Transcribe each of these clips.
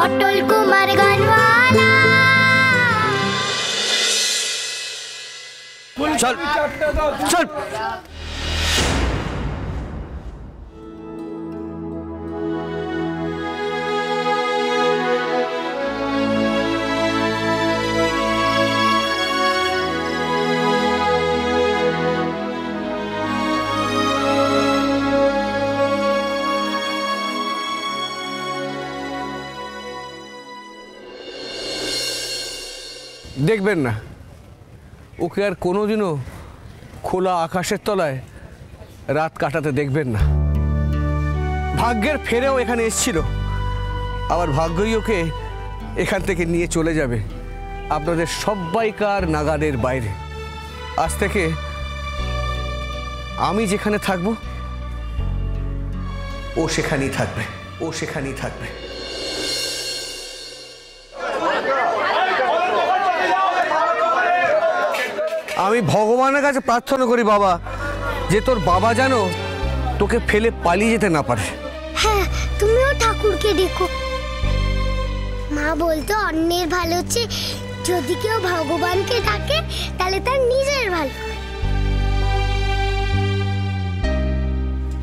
অটল কুমার গানওয়ালা। চল চল। দেখবেন না, ওকে আর কোনোদিনও খোলা আকাশের তলায় রাত কাটাতে দেখবেন না। ভাগ্যের ফেরেও এখানে এসেছিল, আবার ভাগ্যই ওকে এখান থেকে নিয়ে চলে যাবে আপনাদের সব্বাইকার নাগালের বাইরে। আজ থেকে আমি যেখানে থাকবো ও সেখানেই থাকবে, ও সেখানেই থাকবে। আমি ভগবানের কাছে প্রার্থনা করি বাবা, যে তোর বাবা যেন তোকে ফেলে পালিয়ে যেতে না পারে। হ্যাঁ, তুমিও ঠাকুরকে দেখো। মা বলতো অন্যের ভালো হচ্ছে, যদি কেউ ভগবানকে ডাকে তাহলে তার নিজের ভালো।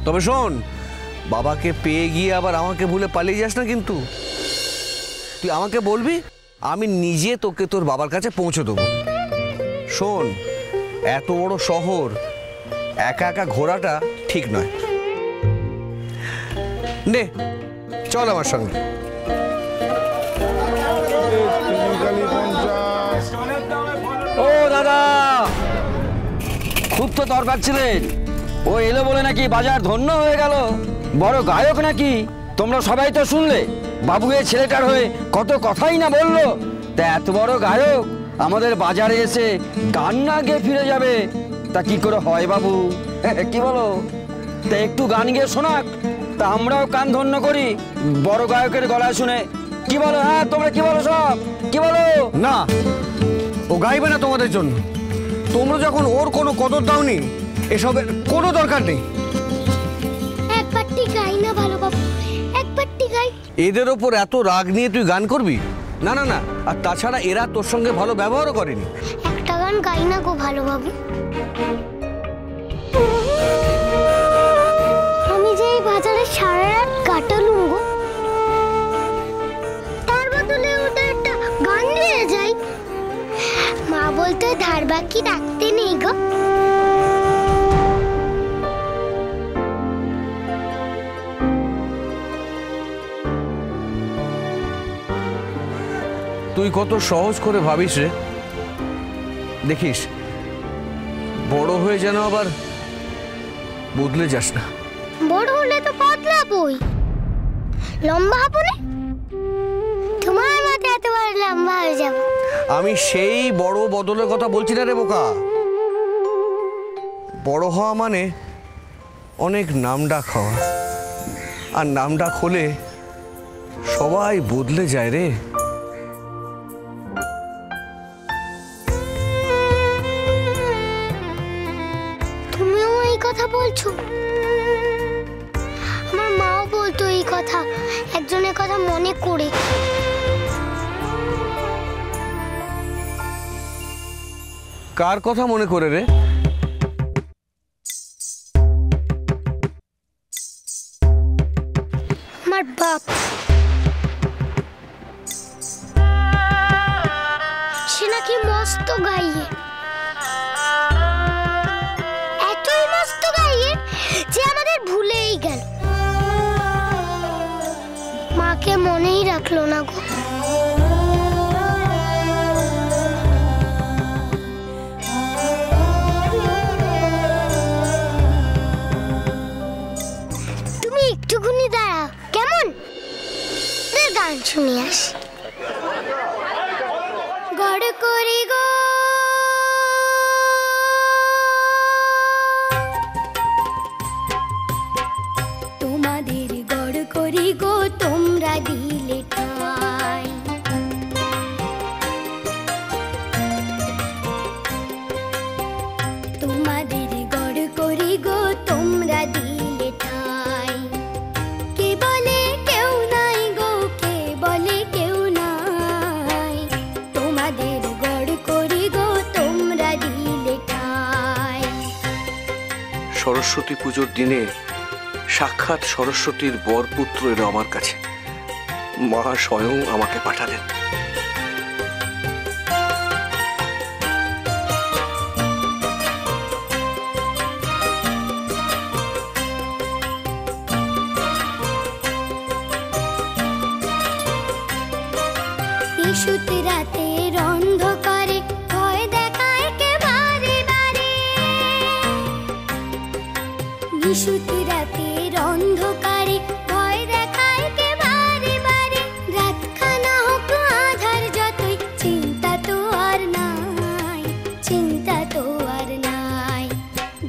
তবে শোন, বাবাকে পেয়ে গিয়ে আবার আমাকে ভুলে পালিয়ে যাস না কিন্তু। তুই আমাকে বলবি, আমি নিজে তোকে তোর বাবার কাছে পৌঁছে দেবো। শোন, এত বড় শহর একা একা ঘোরাটা ঠিক নয়। নে চল আমার সঙ্গে। ও দাদা, খুব তো দরকার ছিলেন। ও এলো বলে নাকি বাজার ধন্য হয়ে গেল? বড় গায়ক নাকি? তোমরা সবাই তো শুনলে, বাবু এই ছেলেটার হয়ে কত কথাই না বললো। তা এত বড় গায়ক আমাদের বাজারে এসে গান না গেয়ে ফিরে যাবে, তা কি করে হয় বাবু? কি বলো? তা একটু গান গেয়ে শোনাক, তা আমরাও কান ধন্য করি বড় গায়কের গলায় শুনে। কি বলো? হ্যাঁ, তোমরা কি বলো? সব কি বলো? না, ও গাইবে না তোমাদের জন্য। তোমরা যখন ওর কোনো কদর দাওনি, এসবের কোনো দরকার নেই। একবারটি গাই না ভালো বাবু, একবারটি গাই। এদের ওপর এত রাগ নিয়ে তুই গান করবি? না না না, আর তাছাড়া এরা তোর সঙ্গে ভালো ব্যবহারও করেনি। একটা গান গাই না গো ভালো বাবু। আমি যে এই বাজারে সারা রাত কাটালুম গো, তার বদলে ওদের একটা গান দিয়ে যাই। মা বলতে ধার বাকি রাখতে নেই গো। তুই কত সহজ করে ভাবিস রে। দেখিস, বড় হয়ে যেন আবার বদলে যাস না। বড় হলে তো বদলাবই, লম্বা হবো না? তোমার মতো এতবার লম্বা হয়ে যাব। আমি সেই বড় বদলের কথা বলছি না রে বোকা। বড় হওয়া মানে অনেক নামডাক হওয়া, আর নামডাক হলে সবাই বদলে যায় রে। কথা বলছো? আমার মাও বলতো এই কথা, একজনের কথা মনে করে। কার কথা মনে করে রে? আমার বাপ। সে নাকি মস্ত গাইয়ে, যে আমাদের ভুলেই গেল। মাকে মনেই রাখলো না গো। তুমি একটুখানি দাঁড়াও কেমন? গান শুনে আসি। গড় করি গো গো, তোমরা দিলে ঠাই। তোমাদের গড় করি গো, তোমরা দিলে ঠাই। কে বলে কেউ নাই গো, কে বলে সরস্বতী পুজোর দিনে সাক্ষাৎ সরস্বতীর বরপুত্র এলো আমার কাছে। মা স্বয়ং আমাকে পাঠালেন। নিশুতি রাতের অন্ধকারে ভয় দেখায় কে বারে বারে। নিশুতি রাতের অন্ধকারে ভয় দেখায় কে বারে বারে। রাতখানা হোক আধার যতই, চিন্তা তো আর নাই, চিন্তা তো আর নাই।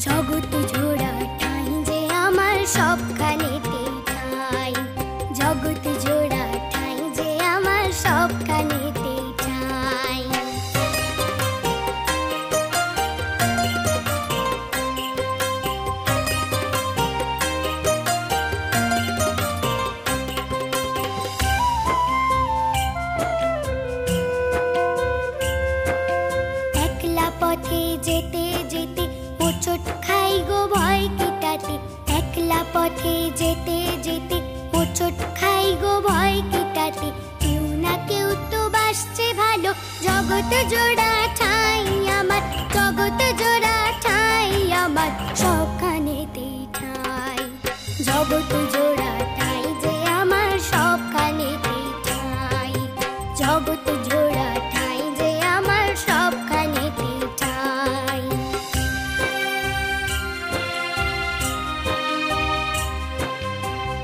জগৎ জোড়া ঠাঁই যে আমার সবখানেতেই ঠাঁই, জগৎ জোড়া ঠাঁই যে আমার সবখানেতেই ঠাঁই। একলা পথে যেতে যেতে হোঁচট খাই গো ভয় কাটাতে। একলা পথে যেতে যেতে হোঁচট খাই গো ভয় কাটাতে। কেউ না কেউ তো বাসছে ভালো, জগৎ জোড়া ঠাঁই আমার, জগৎ জোড়া ঠাঁই আমার সবখানেতেই ঠাঁই। জগৎ জোড়া ঠাঁই যে আমার সবখানেতেই ঠাঁই, জগৎ জোড়া ঠাঁই যে আমার সবখানেতেই ঠাঁই।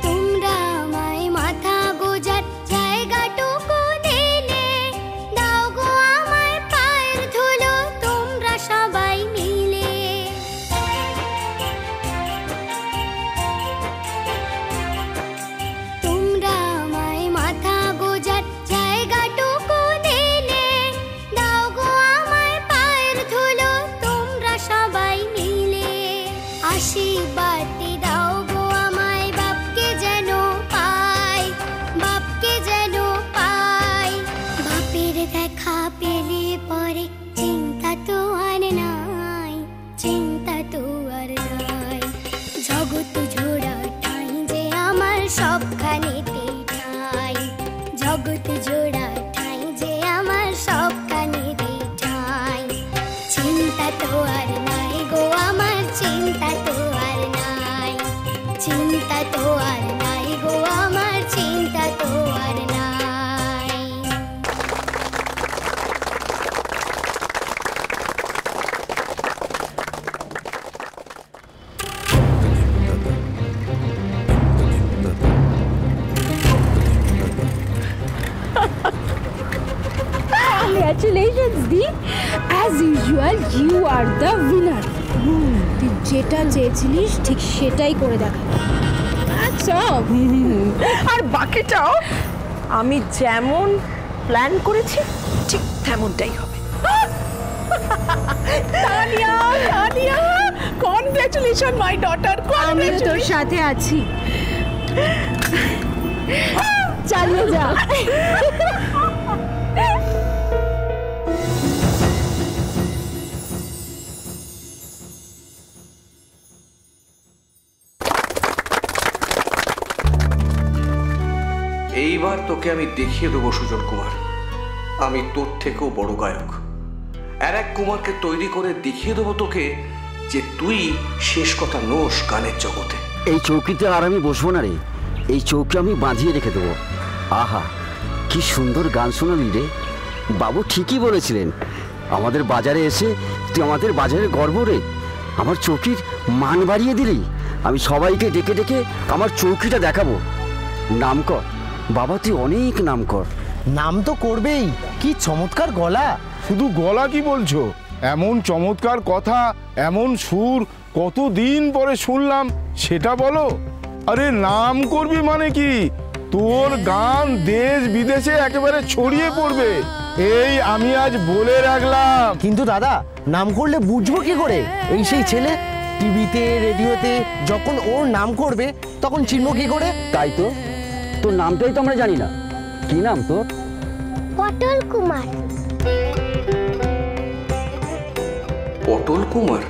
তোমরা আমায় মাথা গোজার জায়গাটুকু দিলে, দাও গো আমায় পায়ের ধুলো তোমরা সবাই মিলে। তোমরা আমায় মাথা গোজার জায়গাটুকু দিলে, দাও গো আমায় পায়ের ধুলো তোমরা সবাই মিলে। আশীর্বাদে দাও গো আমায়, বাপকে যেন পাই, বাপকে যেন পাই। বাপের দেখা পেলে পরে চিন্তা তো আর নাই, চিন্তা তো আর নাই। জগৎ জোড়া ঠাঁই যে আমার সবখানেতেই ঠাঁই, জগৎ জোড়া ঠাঁই যে আমার সবখানেতেই ঠাঁই। চিন্তা তো আর নাই গো আমার, চিন্তা তো আর নাই, চিন্তা তো আর নাই গো আমার, চিন্তা তো আর নাই। Congratulations, Di. As usual, you are the winner. তুই যেটা চেয়েছিলিস ঠিক সেটাই করে দেখা। আচ্ছা, আর বাকিটাও আমি যেমন প্ল্যান করেছি ঠিক তেমনটাই হবে। Tania, Tania, congratulation my daughter. আমি তোর সাথে আছি, চালিয়ে যা। এইবার তোকে আমি দেখিয়ে দেবো সুজন কুমার, আমি তোর থেকেও বড় গায়ক। আর এক কুমারকে তৈরি করে দেখিয়ে দেবো তোকে যে তুই শেষ কথা নোস গানের জগতে। এই চৌকিতে আর আমি বসবো না রে, এই চৌকি আমি বাঁধিয়ে রেখে দেবো। আহা, কি সুন্দর গান শোনালি রে। বাবু ঠিকই বলেছিলেন, আমাদের বাজারে এসে তুই আমাদের বাজারের গর্ব রে। আমার চৌকির মান বাড়িয়ে দিলি। আমি সবাইকে ডেকে ডেকে আমার চৌকিটা দেখাবো। নাম কর বাবা, তুই অনেক নাম কর। নাম তো করবেই। কি চমৎকার গলা! শুধু গলা কি বলছো, এমন চমৎকার কথা, এমন সুর কতদিন পরে শুনলাম সেটা বলো। আরে নাম করবি মানে কি, তোর গান দেশ বিদেশে একেবারে ছড়িয়ে পড়বে, এই আমি আজ বলে রাখলাম। কিন্তু দাদা, নাম করলে বুঝবো কি করে? এই সেই ছেলে টিভিতে রেডিওতে যখন ওর নাম করবে তখন চিনবো কি করে? তাই তো, তোর নামটাই তো আমরা জানি না। কি নাম তোর? পটল কুমার। পটল কুমার?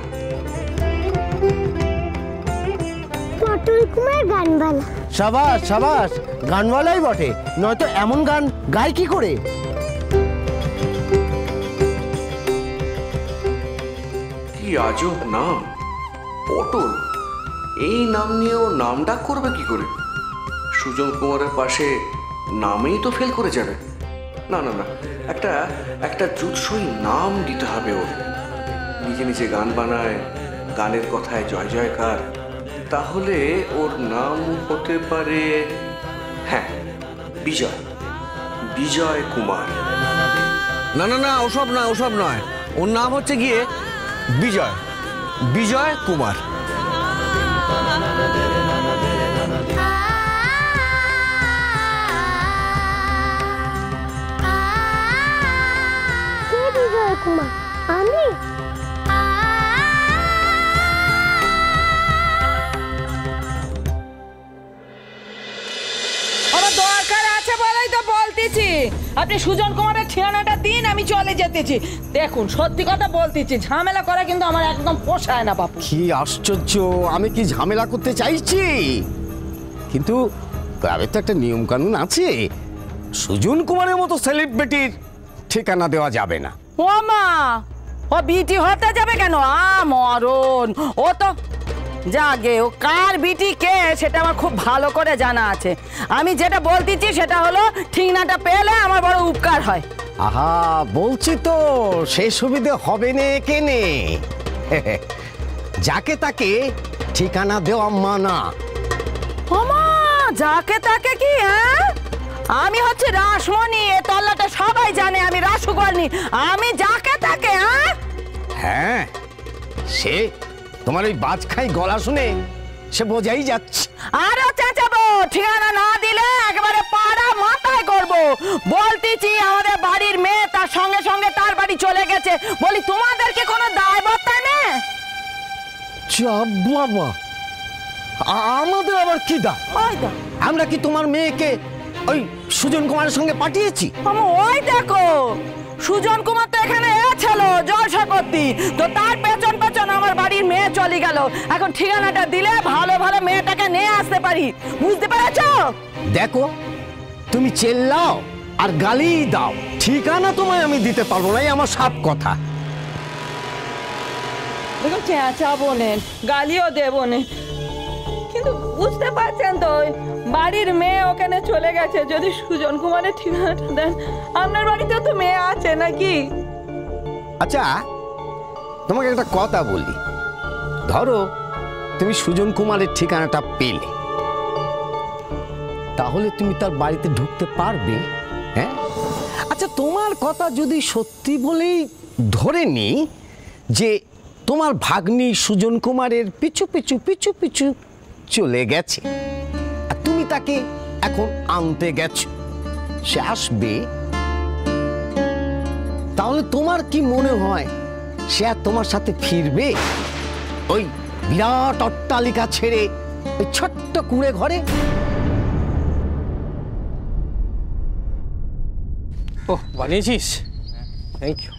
সুজন কুমার গানবালা। সাবাস সাবাস, গানওয়ালাই বটে, নয়তো এমন গান গায় কি করে? কি আজব নাম, পটল। এই নাম নিয়েও নাম ডাক করবে কি করে? সুজন কুমারের পাশে নামেই তো ফেল করে যাবে। না না না, একটা একটা জুৎসই নাম দিতে হবে ওর। নিজে নিজে গান বানায়, গানের কথায় জয় জয়কার। তাহলে ওর নাম হতে পারে, হ্যাঁ, বিজয়, বিজয় কুমার। না না না, ওসব নয়, ওসব নয়। ওর নাম হচ্ছে গিয়ে বিজয়, বিজয় কুমার। কে বিজয় কুমার? আমি? আমার দরকার আছে বলেই তো বলতেছি। আপনি সুজন কুমারের ঠিকানাটা দিন, আমি চলে যেতেছি। দেখুন, সত্যি কথা বলতেছি, ঝামেলা করা কিন্তু আমার একদম পোষায় না বাপু। কি আশ্চর্য, আমি কি ঝামেলা করতে চাইছি? কিন্তু গ্রামে তো একটা নিয়ম কানুন আছে, সুজন কুমারের মতো সেলিব্রিটির ঠিকানা দেওয়া যাবে না। ও মা, ও বিটি হতে যাবে কেন? মরণ, ও তো জাগে, ও কার বিটি কে সেটা আমার খুব ভালো করে জানা আছে। আমি যেটা বলতেছি সেটা হলো, ঠিকানাটা পেলে আমার বড় উপকার হয়। আহা, বলছি তো সে সুবিধে হবে না কেনে। যাকে তাকে ঠিকানা দেওয়া মানা। ও মা, যাকে তাকে কি? হ্যাঁ, আমি হচ্ছে রাসমণি, এ তল্লাটা সবাই জানে আমি রাসগোয়ালনি। আমি যাকে তাকে? হ্যাঁ, সে তোমার ওই বাজখাই গলা শুনে সে বোঝাই যাচ্ছে। আরো চেঁচাবো, ঠিকানা না দিলে একেবারে পাড়া মাথায় করব। বলতেছি, আমাদের বাড়ির মেয়ে, তার সঙ্গে সঙ্গে তার বাড়ি চলে গেছে। বলি, তোমাদের কি কোনো দায়বদ্ধতা নেই? বাবা, আমাদের আবার কি দা? আমরা কি তোমার মেয়েকে ওই সুজন কুমারের সঙ্গে পাঠিয়েছি? ওই দেখো, সুজন কুমার তো এখানে ছিল জলসা করতি, তো তার পেছন পেছন আমার বাড়ির মেয়ে চলে গেল। এখন ঠিকানাটা দিলে ভালো ভালো মেয়েটাকে নিয়ে আসতে পারি, বুঝতে পেরেছো? দেখো, তুমি চেল্লাও আর গালি দাও, ঠিকানা তোমায় আমি দিতে পারবো না, আমার সাপ কথা। দেখো, চেঁচাবো নে, গালিও দেবো নে, কিন্তু বুঝতে পারছেন তো, বাড়ির মেয়ে ওখানে চলে গেছে। যদি সুজন কুমারের ঠিকানাটা দেন, আপনার বাড়িতেও তো মেয়ে আছে নাকি? আচ্ছা, তোমাকে একটা কথা বলি। ধরো তুমি সুজন কুমারের ঠিকানাটা পেলে, তাহলে তুমি তার বাড়িতে ঢুকতে পারবে? হ্যাঁ, আচ্ছা, তোমার কথা যদি সত্যি বলেই ধরে নিই যে তোমার ভাগ্নি সুজন কুমারের পিছু পিছু পিছু পিছু চলে গেছে, আর তুমি তাকে এখন আনতে গেছো, সে আসবে, তাহলে তোমার কি মনে হয় সে আর তোমার সাথে ফিরবে ওই বিরাট অট্টালিকা ছেড়ে ওই ছোট্ট কুঁড়ে ঘরে? ওহ, বানিয়েছিস? Thank you.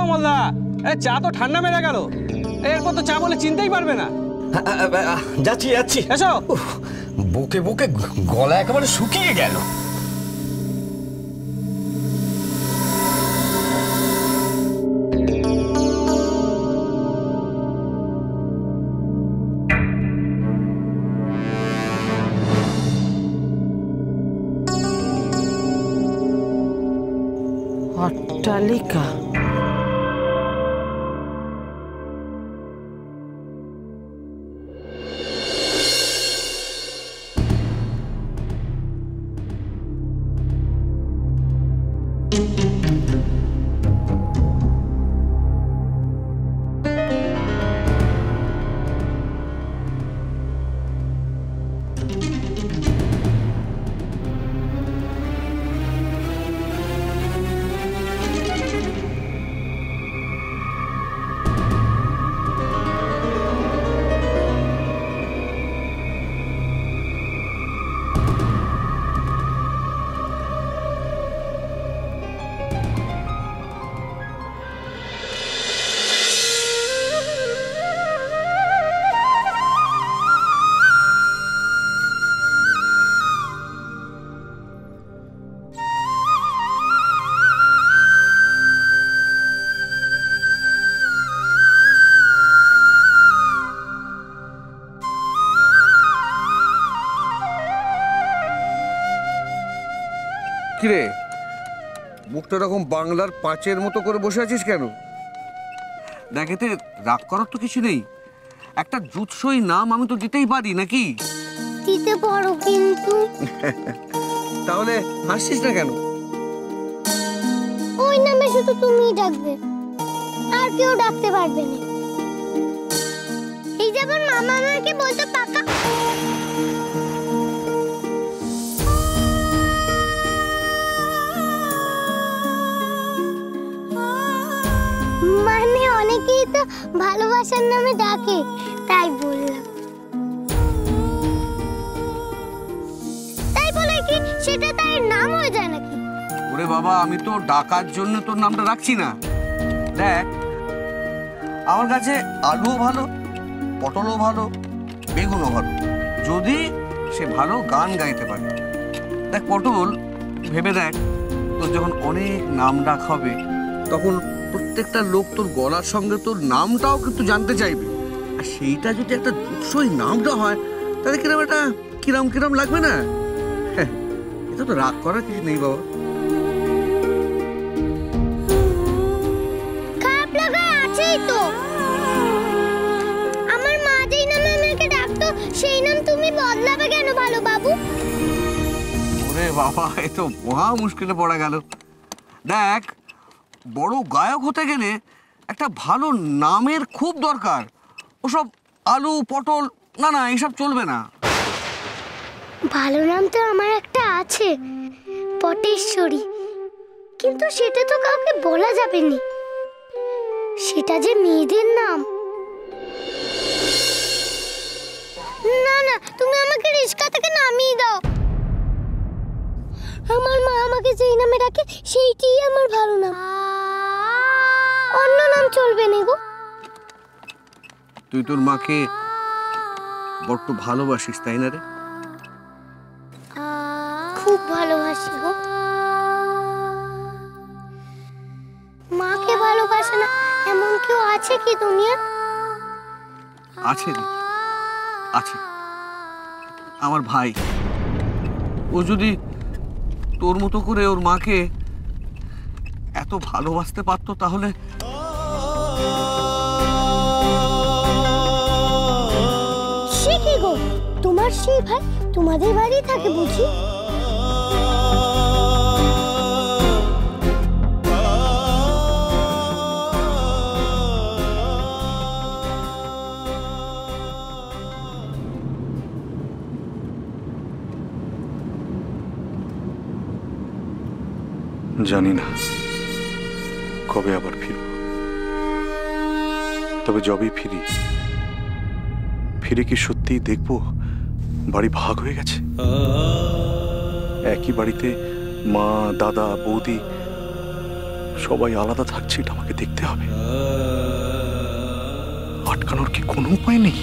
মালদা, চা তো ঠান্ডা মেরে গেল, এরপর তো চা বলে চিনতেই পারবে না। যাচ্ছি যাচ্ছি। এসো। বুকে বুকে গলা একেবারে শুকিয়ে গেল। অট্টালিকা, কিরে, মুখটা এরকম বাংলার পাঁচের মতো করে বসে আছিস কেন? দেখ, এতে রাগ করার তো কিছু নেই। একটা জুৎসই নাম আমি তো দিতেই পারি, নাকি? দিতে পারো, কিন্তু তাহলে হাসছিস না কেন? ওই নামে শুধু তুমিই ডাকবে, আর কেউ ডাকতে পারবে না। এই যেমন মামা আমাকে বলতো পাকা, মানে অনেকেই তো ভালোবাসার নামে ডাকে, তাই বললাম। তাই বলে কি সেটা তার নাম হয়ে যায় নাকি? ওরে বাবা, আমি তো ডাকার জন্য তোর নামটা রাখছি না। দেখ, আমার কাছে আলুও ভালো, পটলও ভালো, বেগুনও ভালো, যদি সে ভালো গান গাইতে পারে। দেখ পটল, ভেবে দেখ, তোর যখন অনেক নাম ডাক হবে তখন প্রত্যেকটা লোক তোর গলার সঙ্গে তোর নামটাও কিন্তু জানতে চাইবে। আর সেইটা যদি একটা জুৎসই নামটা হয় তাহলে কিরম একটা কিরম কিরম লাগবে না? হ্যাঁ, এটা তো রাগ করার কিছু নেই বাবা। খারাপ লাগা আছেই তো। আমার মা যেই নামে আমাকে ডাকতো সেই নাম তুমি বদলাবে কেন ভালো বাবু? ওরে বাবা, এ তো মহা মুশকিলে পড়া গেল। দেখ, বড় গায়ক হতে গেলে একটা ভালো নামের খুব দরকার। ওসব আলু পটল না না, এসব চলবে না। ভালো নাম তো আমার একটা আছে, পটেশ্বরী, কিন্তু সেটা তো কাউকে বলা যাবে না। সেটা যে মেয়েদের নাম। না না, তুমি আমাকে রিস্কা থেকে নামিয়ে দাও। আমার মা আমাকে যেই নামে ডাকে সেইটাই আমার ভালো নাম, অন্য নাম চলবে না গো। তুই তোর মাকে বড্ড ভালোবাসিস, তাই না রে? খুব ভালোবাসি গো। মাকে ভালোবাসে না এমন কেউ আছে কি দুনিয়া? আছে রে, আছে। আমার ভাই, ও যদি তোর মতো করে ওর মাকে এত ভালোবাসতে পারতো তাহলে। সে কি গো, তোমার সেই ভাই তোমাদের বাড়ি থাকে বুঝি? জানি না কবে আবার ফিরব, তবে যবেই ফিরে কি সত্যিই দেখবো বাড়ি ভাগ হয়ে গেছে? একই বাড়িতে মা, দাদা, বৌদি সবাই আলাদা থাকছে, এটা আমাকে দেখতে হবে। আটকানোর কি কোনো উপায় নেই?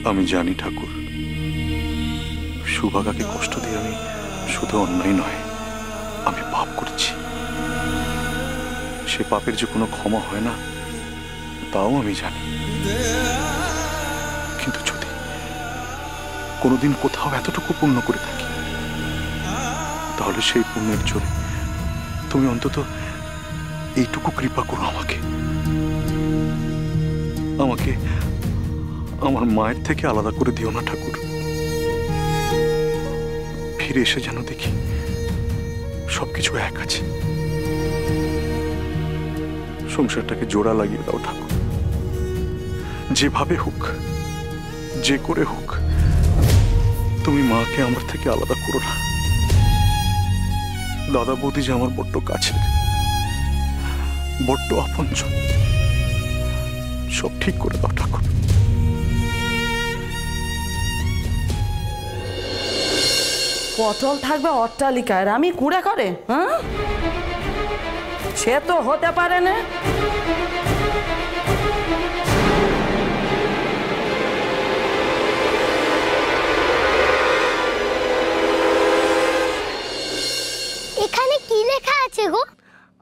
আমি জানি ঠাকুর, সুভাগাকে কষ্ট দিয়ে আমি শুধু অন্যায় নয়, আমি পাপ করেছি। সে পাপের যে কোনো ক্ষমা হয় না তাও আমি জানি। কিন্তু যদি কোনোদিন কোথাও এতটুকু পুণ্য করে থাকি, তাহলে সেই পুণ্যের জোরে তুমি অন্তত এইটুকু কৃপা করো আমাকে, আমাকে আমার মায়ের থেকে আলাদা করে দিও না ঠাকুর। ফিরে এসে যেন দেখি সবকিছু এক আছে। সংসারটাকে জোড়া লাগিয়ে দাও ঠাকুর, যেভাবে হোক, যে করে হোক, তুমি মাকে আমার থেকে আলাদা করো না। দাদা বৌদি যে আমার বড্ড কাছের, বড্ড আপনজন, সব ঠিক করে দাও ঠাকুর। পটল থাকবে অট্টালিকায়, আমি কুড়ে করে? হ্যাঁ, সে তো হতে পারে না। এখানে কি লেখা আছে গো?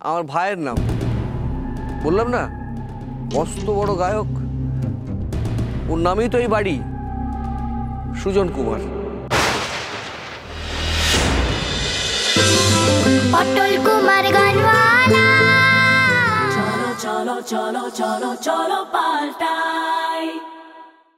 আমার ভাইয়ের নাম। বললাম না, মস্ত বড় গায়ক, ওর নামেই তো এই বাড়ি, সুজন কুমার। অটল কুমার গানওয়ালা। চলো চলো চলো চলো চলো পাল্টাই।